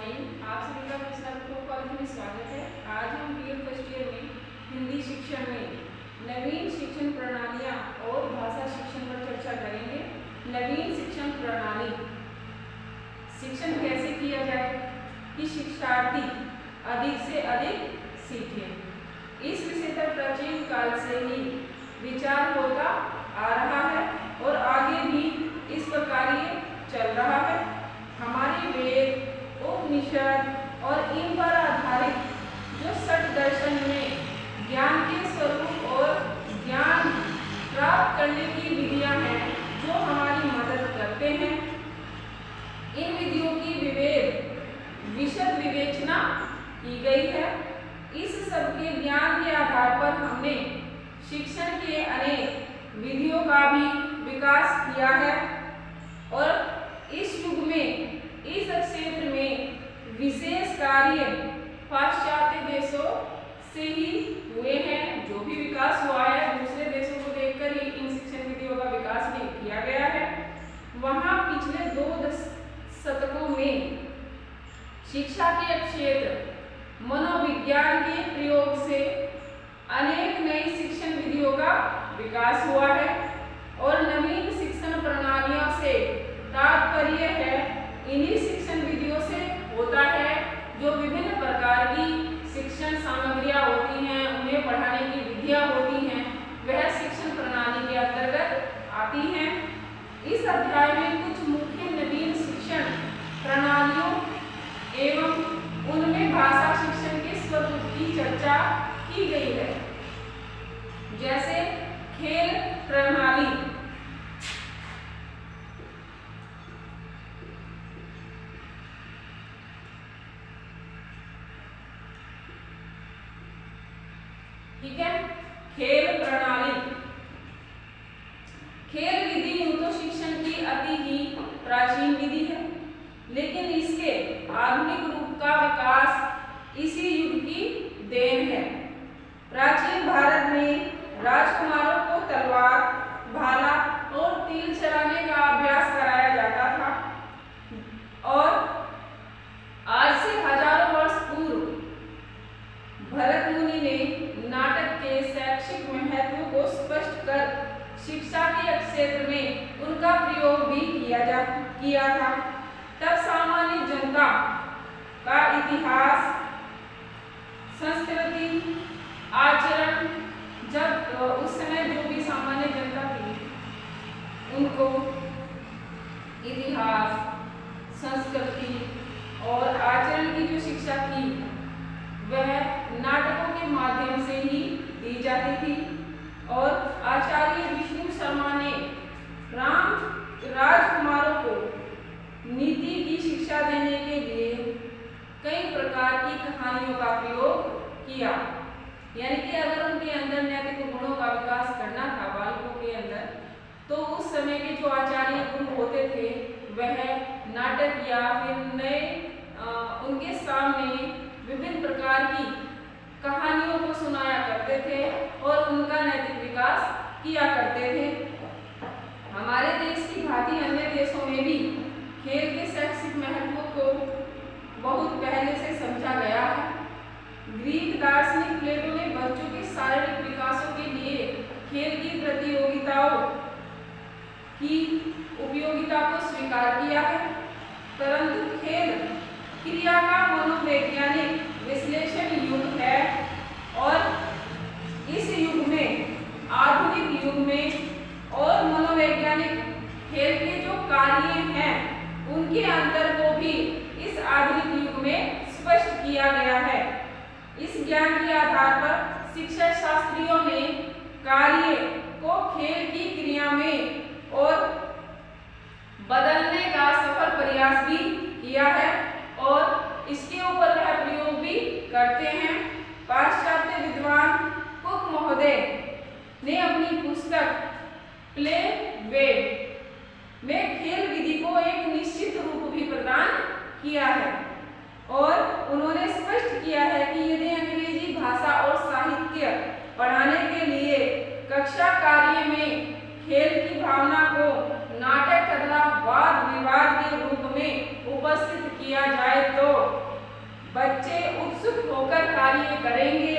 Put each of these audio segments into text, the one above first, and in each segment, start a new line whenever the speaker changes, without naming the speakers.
Morning. आप सभी का कृष्णा कॉलेज में स्वागत है। आज हम बीएड फर्स्ट ईयर में हिंदी शिक्षण में नवीन शिक्षण प्रणालियां और भाषा शिक्षण पर चर्चा करेंगे। नवीन शिक्षण प्रणाली, शिक्षण कैसे किया जाए कि शिक्षार्थी अधिक से अधिक सीखे। इस विषय पर प्राचीन काल से ही विचार होता आ रहा है और आगे भी इस प्रकार ये चल रहा है। हमारे वेद, उपनिषद और इन पर आधारित जो षट दर्शन में ज्ञान के स्वरूप और ज्ञान प्राप्त करने की विधियां हैं, जो हमारी मदद करते हैं। इन विधियों की विशद विवेचना की गई है। इस सब के ज्ञान के आधार पर हमने शिक्षण के अनेक विधियों का भी विकास किया है और इस युग में इस क्षेत्र में विशेष कार्य पाश्चात्य देशों से ही हुए हैं। जो भी विकास हुआ है दूसरे देशों को देखकर ही इन शिक्षण विधियों का विकास भी किया गया है। वहाँ पिछले 2 दशकों में शिक्षा के क्षेत्र मनोविज्ञान के प्रयोग से अनेक नई शिक्षण विधियों का विकास हुआ है और नवीन शिक्षण प्रणालियों से तात्पर्य है इन्हीं शिक्षण विधियों से होता है जो विभिन्न प्रकार की शिक्षण सामग्रियां होती हैं, उन्हें पढ़ाने की विधियां होती हैं, वह शिक्षण प्रणाली के अंतर्गत आती हैं। इस अध्याय में कुछ मुख्य नवीन शिक्षण प्रणालियों एवं उनमें भाषा शिक्षण के स्वरूप की चर्चा की गई है। जैसे खेल प्रणाली, ठीक है। खेल प्रणाली, खेल विधि यूं तो शिक्षण की अति ही प्राचीन विधि है, लेकिन इसके आधुनिक रूप का विकास इसी युग की देन है। प्राचीन भारत में राजकुमारों को तलवार, भाला और तीर चलाने का अभ्यास कराया जाता था और आज से हजारों वर्ष पूर्व भरत मुनि ने नाटक के शैक्षिक महत्व को स्पष्ट कर शिक्षा के क्षेत्र में उनका प्रयोग भी किया था। तब सामान्य जनता का इतिहास, संस्कृति, आचरण, जब उस समय जो भी सामान्य जनता थी उनको इतिहास, संस्कृति और आचरण की जो शिक्षा थी वह नाटकों के माध्यम से ही दी जाती थी और आचार्य विष्णु शर्मा ने राजकुमारों को नीति की शिक्षा देने के लिए कई प्रकार की कहानियों का प्रयोग किया। यानी कि अगर उनके अंदर नैतिक गुणों का विकास करना था बालकों के अंदर, तो उस समय के जो आचार्य गुरु होते थे वह नाटक या फिर नए उनके सामने विभिन्न प्रकार की कहानियों को सुनाया करते थे और उनका नैतिक विकास किया करते थे। हमारे देश की भांति अन्य देशों में भी खेल के शैक्षिक महत्व को बहुत पहले से समझा गया है। ग्रीक दार्शनिक प्लेटो ने बच्चों के शारीरिक विकासों के लिए खेल की प्रतियोगिताओं की उपयोगिता को स्वीकार किया है, परंतु खेल क्रिया का मनोवैज्ञानिक विश्लेषण युग है और इस युग में, आधुनिक युग में और मनोवैज्ञानिक खेल के जो कार्य हैं उनके अंतर को भी इस आधुनिक युग में स्पष्ट किया गया है। इस ज्ञान के आधार पर शिक्षा शास्त्रियों ने कार्य को खेल की क्रिया में और बदलने का सफल प्रयास भी किया है और इसके ऊपर वह प्रयोग भी करते हैं। पाश्चात्य विद्वान कुक महोदय ने अपनी पुस्तक प्ले वे में खेल विधि को एक निश्चित रूप भी प्रदान किया है और उन्होंने स्पष्ट किया है कि यदि अंग्रेजी भाषा और साहित्य पढ़ाने के लिए कक्षा कार्य में खेल की भावना को नाटक तथा वाद विवाद के रूप में उपस्थित किया जाए तो करेंगे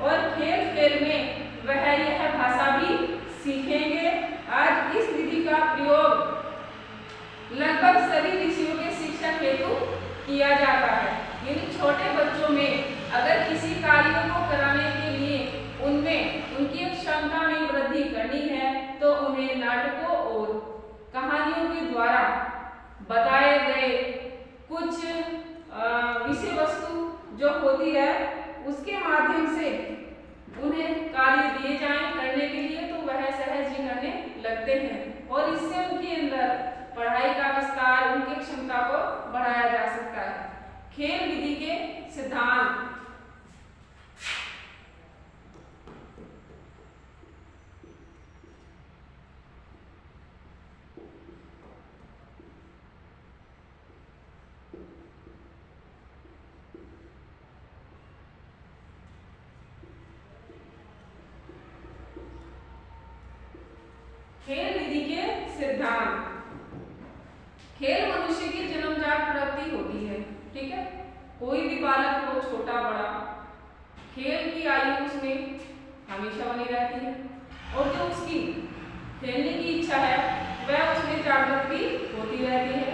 और खेल खेल में वह यह भाषा भी सीखेंगे। आज इस विधि का प्रयोग लगभग सभी विषयों के शिक्षा हेतु किया जाता है। यानी छोटे बच्चों में अगर किसी कार्य को कराने के लिए उनमें उनकी क्षमता में वृद्धि करनी है तो उन्हें नाटकों और कहानियों के द्वारा बताए गए कुछ विषय वस्तु जो होती है उसके माध्यम से उन्हें कार्य दिए जाएं करने के लिए तो वह सहज ही करने लगते हैं और इससे उनके अंदर पढ़ाई का विस्तार, उनकी क्षमता को बढ़ाया जा सकता है। खेल विधि के सिद्धांत। खेल विधि के सिद्धांत। खेल मनुष्य की जन्मजात प्रवृत्ति होती है, ठीक है। कोई भी बालक हो, छोटा बड़ा, खेल की आयु उसमें हमेशा बनी रहती है और जो उसकी खेलने की इच्छा है वह उसमें जागृत भी होती रहती है।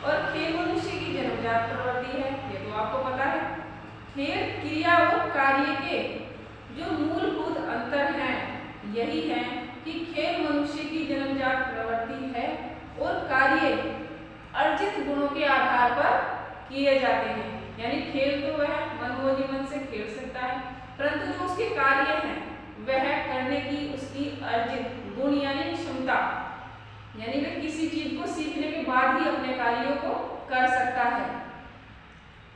और खेल मनुष्य की जन्मजात प्रवृत्ति है, ये तो आपको पता है। खेल क्रिया और कार्य के जो मूलभूत अंतर हैं यही है कि खेल मनुष्य की जन्मजात प्रवृत्ति है और कार्य अर्जित गुणों के आधार पर किए जाते हैं। यानी खेल तो वह मनमोजी मन से खेल सकता है, परंतु जो उसके कार्य हैं वह करने की उसकी अर्जित गुण यानी क्षमता, यानी वह किसी चीज को सीखने के बाद ही अपने कार्यों को कर सकता है।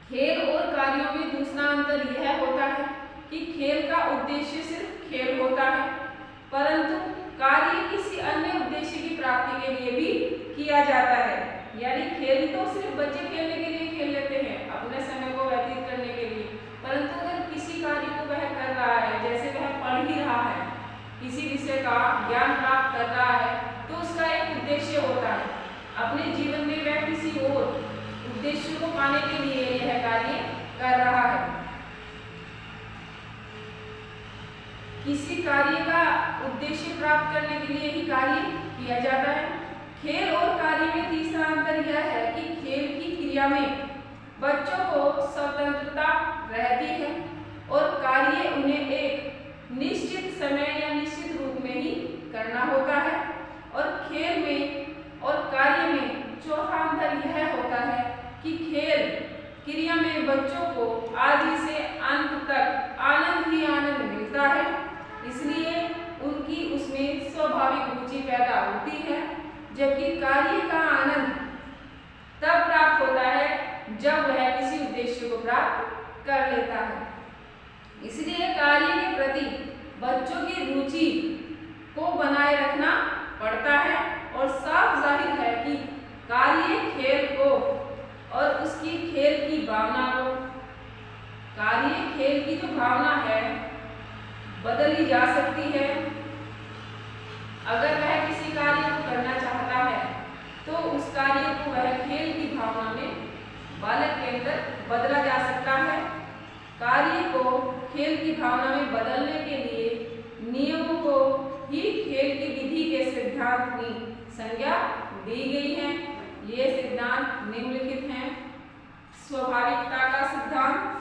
खेल और कार्यों में दूसरा अंतर यह होता है कि खेल का उद्देश्य सिर्फ खेल होता है, परंतु कार्य किसी अन्य उद्देश्य की प्राप्ति के लिए भी किया जाता है। यानी खेल तो सिर्फ बच्चे खेलने के लिए खेल लेते हैं, अपने समय को व्यतीत करने के लिए, परंतु अगर किसी कार्य को वह कर रहा है, जैसे वह पढ़ ही रहा है, किसी विषय का ज्ञान प्राप्त कर रहा है, तो उसका एक उद्देश्य होता है। अपने जीवन में वह किसी और उद्देश्य को पाने के लिए यह कार्य कर रहा है। किसी कार्य का उद्देश्य प्राप्त करने के लिए ही कार्य किया जाता है। खेल और कार्य में तीसरा अंतर यह है कि खेल की क्रिया में बच्चों को स्वतंत्रता रहती है और कार्य उन्हें एक निश्चित समय या निश्चित रूप में ही करना होता है। और खेल में और कार्य में चौथा अंतर यह होता है कि खेल क्रिया में बच्चों को आदि से अंत तक आनंद ही आनंद मिलता है, इसलिए उनकी उसमें स्वाभाविक रुचि पैदा होती है। जबकि कार्य का आनंद तब प्राप्त होता है जब वह किसी उद्देश्य को प्राप्त कर लेता है। इसलिए कार्य के प्रति बच्चों की रुचि को बनाए रखना पड़ता है और साफ जाहिर है कि कार्य खेल को और उसकी खेल की भावना को, कार्य खेल की जो भावना है बदली जा सकती है। अगर वह किसी कार्य को करना चाहता है तो उस कार्य को वह खेल की भावना में बालक के अंदर बदला जा सकता है। कार्य को खेल की भावना में बदलने के लिए नियमों को ही खेल की विधि के सिद्धांत की संज्ञा दी गई है। ये सिद्धांत निम्नलिखित हैं। स्वाभाविकता का सिद्धांत,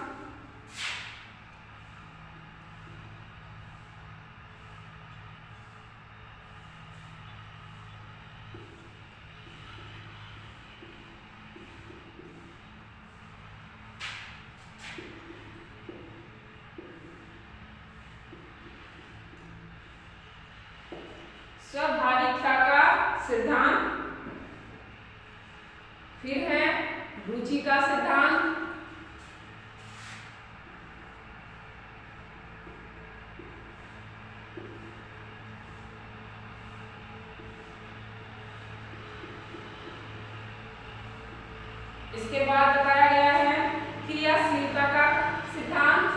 स्वाभाविकता का सिद्धांत, फिर है रुचि का सिद्धांत, इसके बाद बताया गया है क्रियाशीलता का सिद्धांत,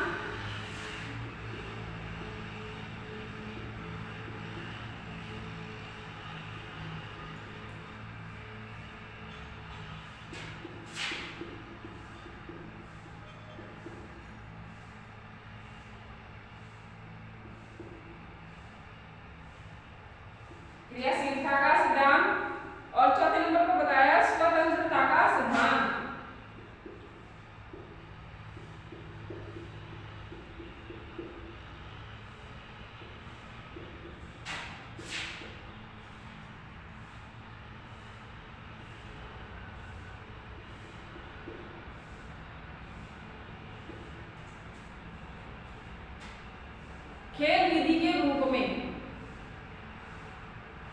खेल विधि के रूप में,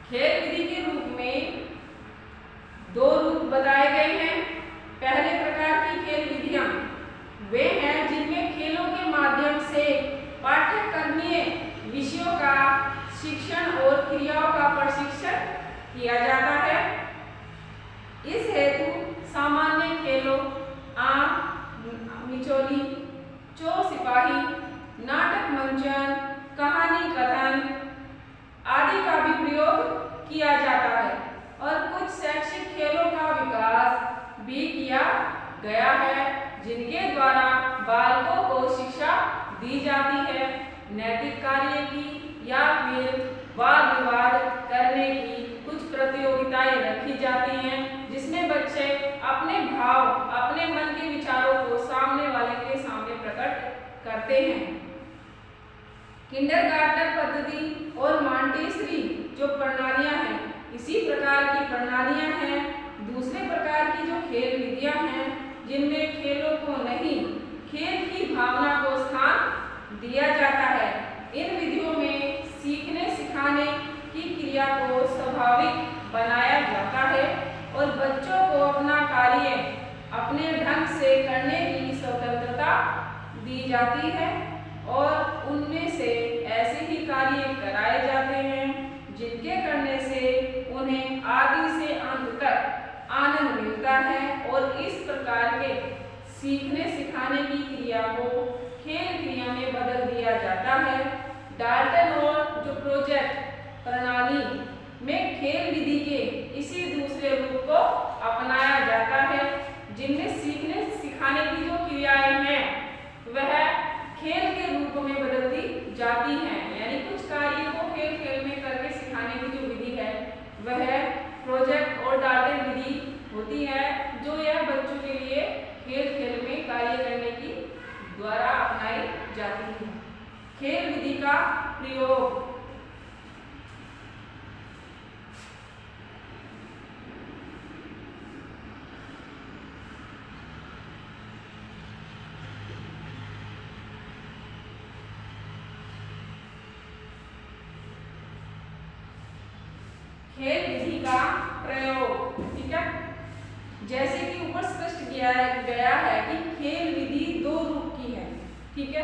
खेल विधि के रूप में दो रूप बताए गए हैं। पहले प्रकार की खेल विधियां वे हैं जिनमें खेलों के माध्यम से पाठ्यक्रमीय विषयों का शिक्षण और क्रियाओं का प्रशिक्षण किया जाता है। इस हेतु सामान्य खेलों आम मिचोली, चोर सिपाही, नाटक मंचन, कहानी कथन आदि का भी प्रयोग किया जाता है और कुछ शैक्षिक खेलों का विकास भी किया गया है जिनके द्वारा बालकों को शिक्षा दी जाती है। नैतिक कार्य की या फिर वाद विवाद करने की कुछ प्रतियोगिताएं रखी जाती हैं जिसमें बच्चे अपने भाव, अपने मन के विचारों को सामने वाले के सामने प्रकट करते हैं। किंडरगार्टन पद्धति और मॉन्टेसरी जो प्रणालियां हैं, इसी प्रकार की प्रणालियां हैं। दूसरे प्रकार की जो खेल विधियां हैं जिनमें खेलों को नहीं, खेल की भावना को स्थान दिया जाता है। इन विधियों में सीखने सिखाने की क्रिया को स्वाभाविक बनाया जाता है और बच्चों को अपना कार्य अपने ढंग से करने की स्वतंत्रता दी जाती है और उनमें से ऐसे ही कार्य कराए जाते हैं जिनके करने से उन्हें आदि से अंत तक आनंद मिलता है और इस प्रकार के सीखने सिखाने की क्रिया को खेल क्रिया में बदल दिया जाता है। डाल्टन और जो प्रोजेक्ट प्रणाली में खेल विधि के इसी दूसरे रूप को अपनाया जाता है जिनमें सीखने सिखाने की जो क्रियाएं हैं वह खेल के रूप में बदल दी जाती हैं। यानी कुछ कार्यों को खेल खेल में करके सिखाने की जो विधि है वह प्रोजेक्ट और डाल्टन विधि होती है जो यह बच्चों के लिए खेल खेल में कार्य करने की द्वारा अपनाई जाती है। खेल विधि का प्रयोग खेल विधि का प्रयोग, ठीक है। जैसे कि ऊपर स्पष्ट किया गया है कि खेल विधि दो रूप की है, ठीक है।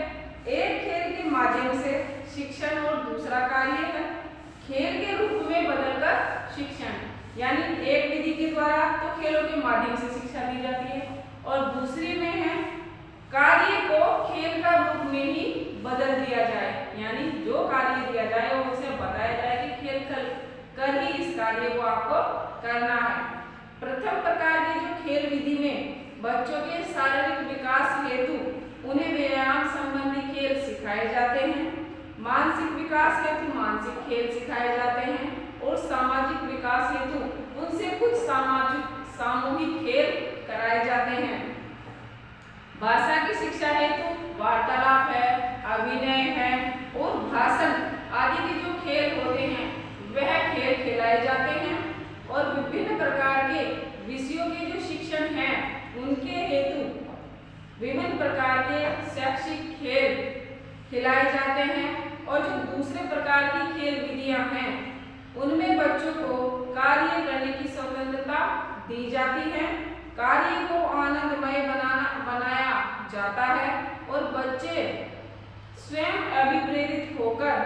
एक खेल के माध्यम से शिक्षण और दूसरा कार्य है खेल के रूप में बदलकर शिक्षण। यानी एक विधि के द्वारा तो खेलों के माध्यम से शिक्षा दी जाती है और दूसरी में है कार्य को खेल का रूप में ही बदल दिया जाए। यानी जो कार्य दिया जाए वो उसे बताया जाए कि खेल कर ही इस कार्य को आपको करना है। प्रथम प्रकार की जो खेल विधि में बच्चों के शारीरिक विकास हेतु उन्हें व्यायाम संबंधी खेल सिखाए जाते हैं, मानसिक विकास हेतु मानसिक खेल सिखाए जाते हैं और सामाजिक विकास हेतु उनसे कुछ सामूहिक खेल कराए जाते हैं। भाषा की शिक्षा हेतु वार्तालाप है, अभिनय है और भाषण आदि के जो खेल होते हैं वह खेल खिलाए जाते हैं और विभिन्न प्रकार के विषयों के जो शिक्षण हैं उनके हेतु विभिन्न प्रकार के शैक्षिक खेल खिलाए जाते हैं और जो दूसरे प्रकार की खेल विधियां हैं उनमें बच्चों को कार्य करने की स्वतंत्रता दी जाती है। कार्य को आनंदमय बनाया जाता है और बच्चे स्वयं अभिप्रेरित होकर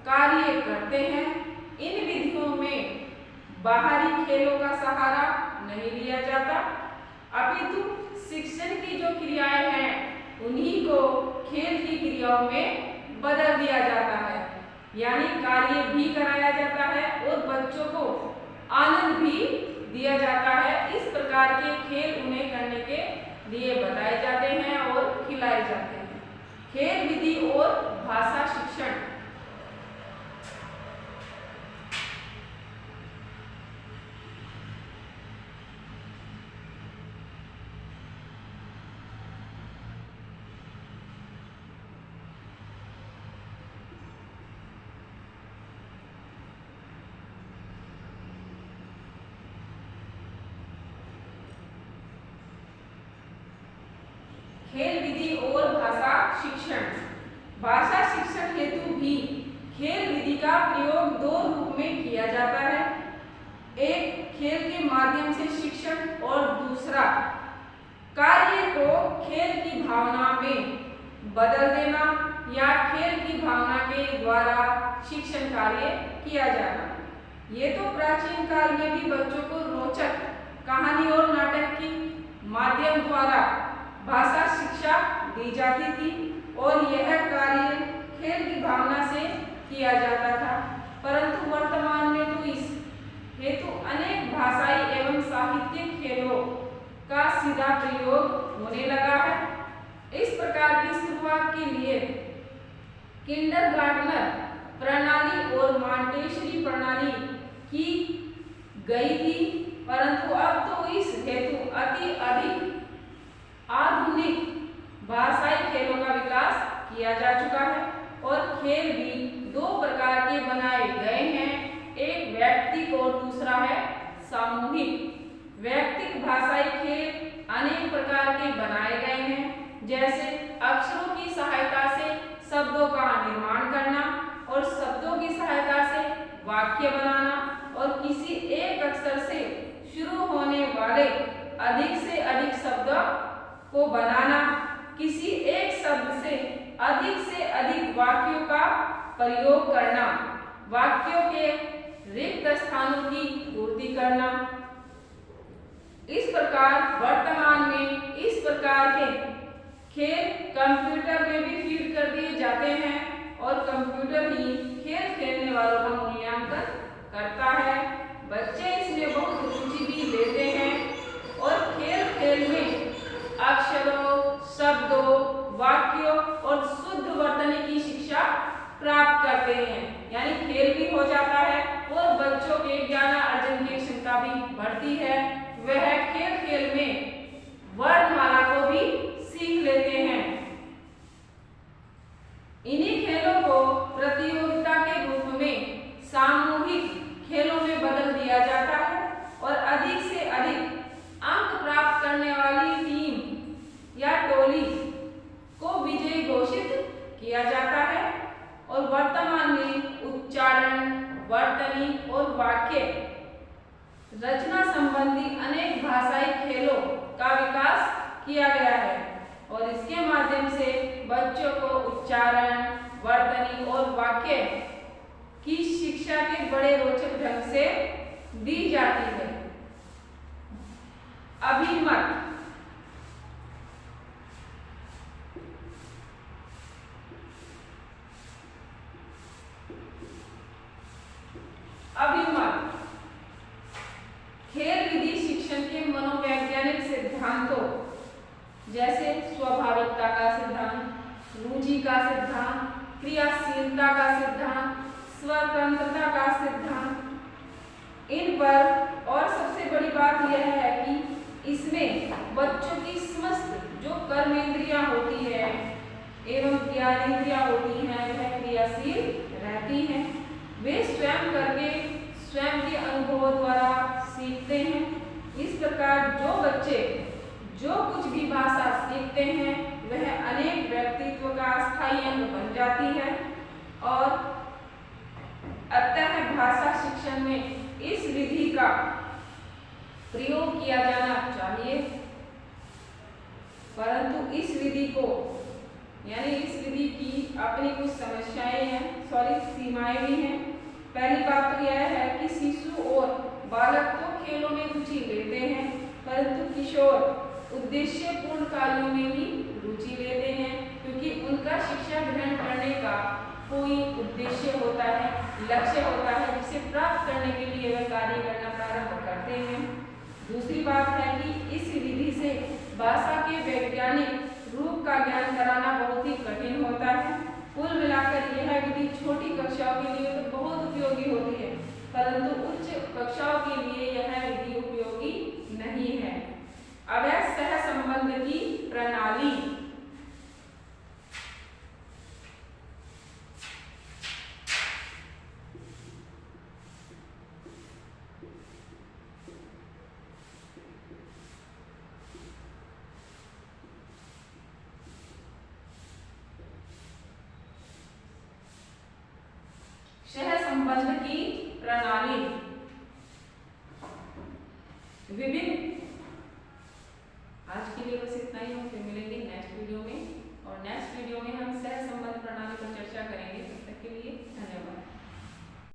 कार्य करते हैं। इन विधियों में बाहरी खेलों का सहारा नहीं लिया जाता, अपितु शिक्षण की जो क्रियाएं हैं उन्हीं को खेल की क्रियाओं में बदल दिया जाता है। यानी कार्य भी कराया जाता है और बच्चों को आनंद भी दिया जाता है। इस प्रकार के खेल उन्हें करने के लिए बताए जाते हैं और खिलाए जाते हैं। खेल विधि और भाषा शिक्षण। खेल विधि और भाषा शिक्षण। भाषा शिक्षण हेतु भी खेल विधि का प्रयोग दो रूप में किया जाता है। एक खेल के माध्यम से शिक्षण और दूसरा कार्य को खेल की भावना में बदल देना या खेल की भावना के द्वारा शिक्षण कार्य किया जाना। ये तो प्राचीन काल में भी बच्चों को रोचक कहानी और नाटक की माध्यम द्वारा भाषा शिक्षा दी जाती थी और यह कार्य खेल की भावना से किया जाता था, परंतु वर्तमान में तो इस हेतु अनेक भाषाई एवं साहित्यिक खेलों का सीधा प्रयोग होने लगा है। इस प्रकार की शुरुआत के लिए किंडरगार्टनर प्रणाली और मॉन्टेसरी प्रणाली की गई थी, परंतु अब तो इस हेतु अति अधिक आधुनिक भाषाई खेलों का विकास किया जा चुका है और खेल भी दो प्रकार के बनाए गए हैं, एक व्यक्तिक और दूसरा है सामूहिक। व्यक्तिक भाषाई खेल अनेक प्रकार के बनाए गए हैं, जैसे अक्षरों की सहायता से शब्दों का निर्माण करना और शब्दों की सहायता से वाक्य बनाना और किसी एक अक्षर से शुरू होने वाले अधिक से अधिक शब्दों को बनाना, किसी एक शब्द से अधिक वाक्यों का प्रयोग करना, वाक्यों के रिक्त स्थानों की पूर्ति करना। इस प्रकार वर्तमान में इस प्रकार के खेल कंप्यूटर में भी फीड कर दिए जाते हैं और कंप्यूटर ही खेल खेलने वालों का मूल्यांकन करता है। बच्चे इसमें बहुत रुचि भी लेते हैं और खेल में अक्षरों, शब्दों, वाक्यों और शुद्ध वर्तनी की शिक्षा प्राप्त करते हैं, यानी खेल भी हो जाता है और बच्चों के ज्ञान अर्जन की क्षमता भी बढ़ती है। वह खेल में वर्णमाला को भी सीख लेते हैं। इन्हीं खेलों को प्रतियोगिता के रूप में सामूहिक खेलों में बदल दिया जाता है और अधिक से अधिक अंक प्राप्त करने वाली टीम या टोली को विजयी घोषित किया जाता है और वर्तमान में उच्चारण, वर्तनी और वाक्य रचना संबंधी अनेक भाषाई खेलों का विकास किया गया है और इसके माध्यम से बच्चों को उच्चारण, वर्तनी और वाक्य की शिक्षा के बड़े रोचक ढंग से दी जाती है। अभिमत खेल विधि शिक्षण के मनोवैज्ञानिक सिद्धांतों जैसे स्वाभाविकता का सिद्धांत, रुचि का सिद्धांत, क्रियाशीलता का सिद्धांत, स्वतंत्रता का सिद्धांत, इन पर और सबसे बड़ी बात यह है कि इसमें बच्चों की समस्त जो कर्मेंद्रियां होती है एवं ज्ञानेंद्रियां होती हैं वह क्रियाशील रहती हैं। वे स्वयं करके स्वयं के अनुभवों द्वारा सीखते हैं। इस प्रकार जो बच्चे जो कुछ भी भाषा सीखते हैं वह अनेक व्यक्तित्व का स्थायी अंग बन जाती है और अतः भाषा शिक्षण में इस विधि का प्रयोग किया जाना चाहिए, परंतु इस विधि को यानी इस विधि की अपनी कुछ समस्याएं हैं, सीमाएं भी हैं। पहली बात तो यह है कि शिशु और बालक तो खेलों में रुचि लेते हैं, परंतु किशोर उद्देश्यपूर्ण कार्यों में भी रुचि लेते हैं, क्योंकि उनका शिक्षा ग्रहण करने का कोई उद्देश्य होता है, लक्ष्य होता है, जिसे प्राप्त करने के लिए वह कार्य करना प्रारंभ करते हैं। दूसरी बात है कि इस विधि से भाषा के वैज्ञानिक रूप का ज्ञान कराना बहुत ही कठिन होता है। कुल मिलाकर यह विधि छोटी कक्षाओं के लिए तो बहुत उपयोगी होती है, परंतु उच्च कक्षाओं के लिए यह विधि उपयोगी नहीं है। अब है सहसंबंध की प्रणाली। संबंध की प्रणाली। विभिन्न